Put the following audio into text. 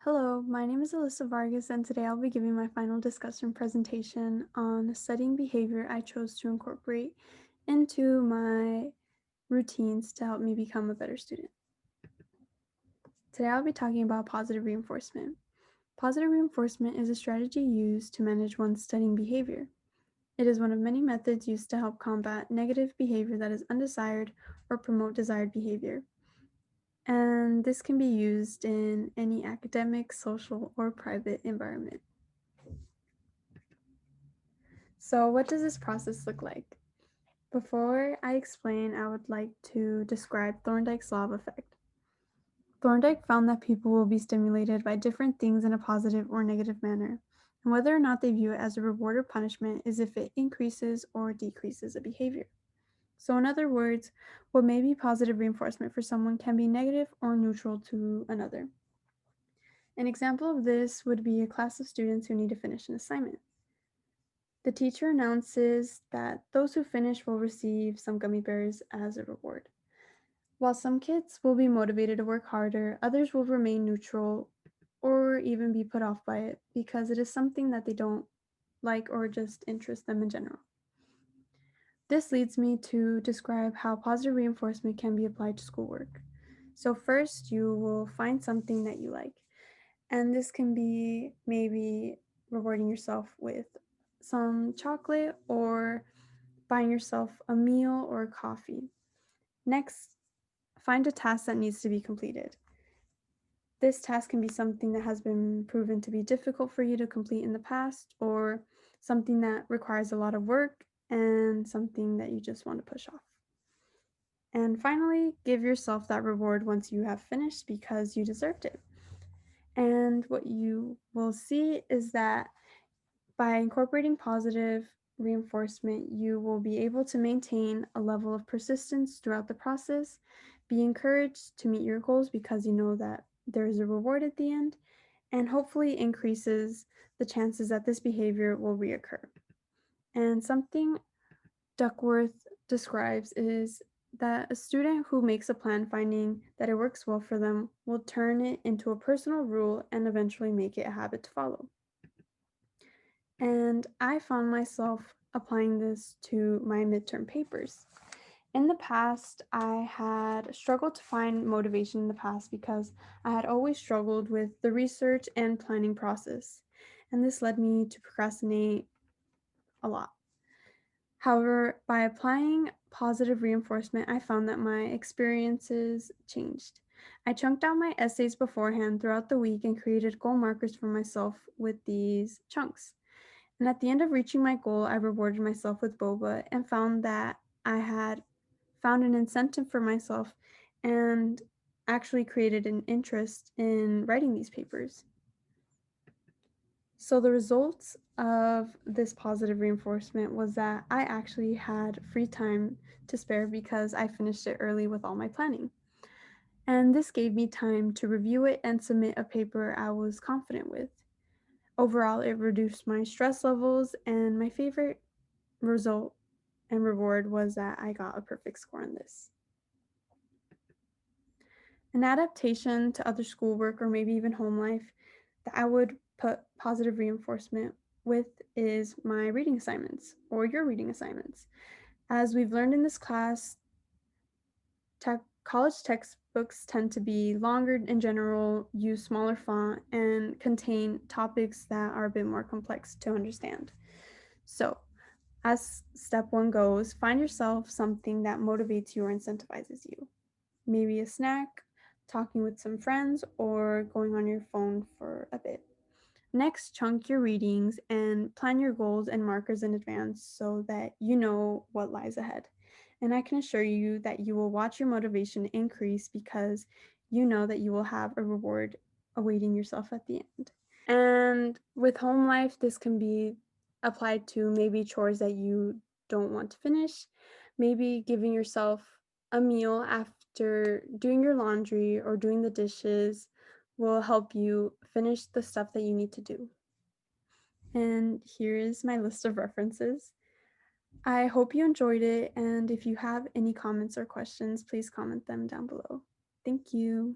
Hello, my name is Alyssa Vargas, and today I'll be giving my final discussion presentation on studying behavior I chose to incorporate into my routines to help me become a better student. Today I'll be talking about positive reinforcement. Positive reinforcement is a strategy used to manage one's studying behavior. It is one of many methods used to help combat negative behavior that is undesired or promote desired behavior. And this can be used in any academic, social, or private environment. So what does this process look like? Before I explain, I would like to describe Thorndike's law of effect. Thorndike found that people will be stimulated by different things in a positive or negative manner, and whether or not they view it as a reward or punishment is if it increases or decreases a behavior. So in other words, what may be positive reinforcement for someone can be negative or neutral to another. An example of this would be a class of students who need to finish an assignment. The teacher announces that those who finish will receive some gummy bears as a reward. While some kids will be motivated to work harder, others will remain neutral or even be put off by it because it is something that they don't like or just interests them in general. This leads me to describe how positive reinforcement can be applied to schoolwork. So first, you will find something that you like. And this can be maybe rewarding yourself with some chocolate or buying yourself a meal or coffee. Next, find a task that needs to be completed. This task can be something that has been proven to be difficult for you to complete in the past, or something that requires a lot of work and something that you just want to push off. And finally, give yourself that reward once you have finished because you deserved it. And what you will see is that by incorporating positive reinforcement, you will be able to maintain a level of persistence throughout the process, be encouraged to meet your goals because you know that there is a reward at the end, and hopefully increases the chances that this behavior will reoccur. And something Duckworth describes is that a student who makes a plan finding that it works well for them will turn it into a personal rule and eventually make it a habit to follow. And I found myself applying this to my midterm papers. In the past, I had struggled to find motivation in the past because I had always struggled with the research and planning process, and this led me to procrastinate a lot. However, by applying positive reinforcement, I found that my experiences changed. I chunked out my essays beforehand throughout the week and created goal markers for myself with these chunks. And at the end of reaching my goal, I rewarded myself with boba and found that I had found an incentive for myself and actually created an interest in writing these papers. So the results of this positive reinforcement was that I actually had free time to spare because I finished it early with all my planning. And this gave me time to review it and submit a paper I was confident with. Overall, it reduced my stress levels, and my favorite result and reward was that I got a perfect score on this. An adaptation to other schoolwork or maybe even home life that I would put positive reinforcement with is my reading assignments or your reading assignments. As we've learned in this class, college textbooks tend to be longer in general, use smaller font, and contain topics that are a bit more complex to understand. So, as step one goes, find yourself something that motivates you or incentivizes you. Maybe a snack, talking with some friends, or going on your phone for a bit. Next, chunk your readings and plan your goals and markers in advance so that you know what lies ahead. And I can assure you that you will watch your motivation increase because you know that you will have a reward awaiting yourself at the end. And with home life, this can be applied to maybe chores that you don't want to finish, maybe giving yourself a meal after doing your laundry or doing the dishes will help you finish the stuff that you need to do. And here is my list of references. I hope you enjoyed it, and if you have any comments or questions, please comment them down below. Thank you.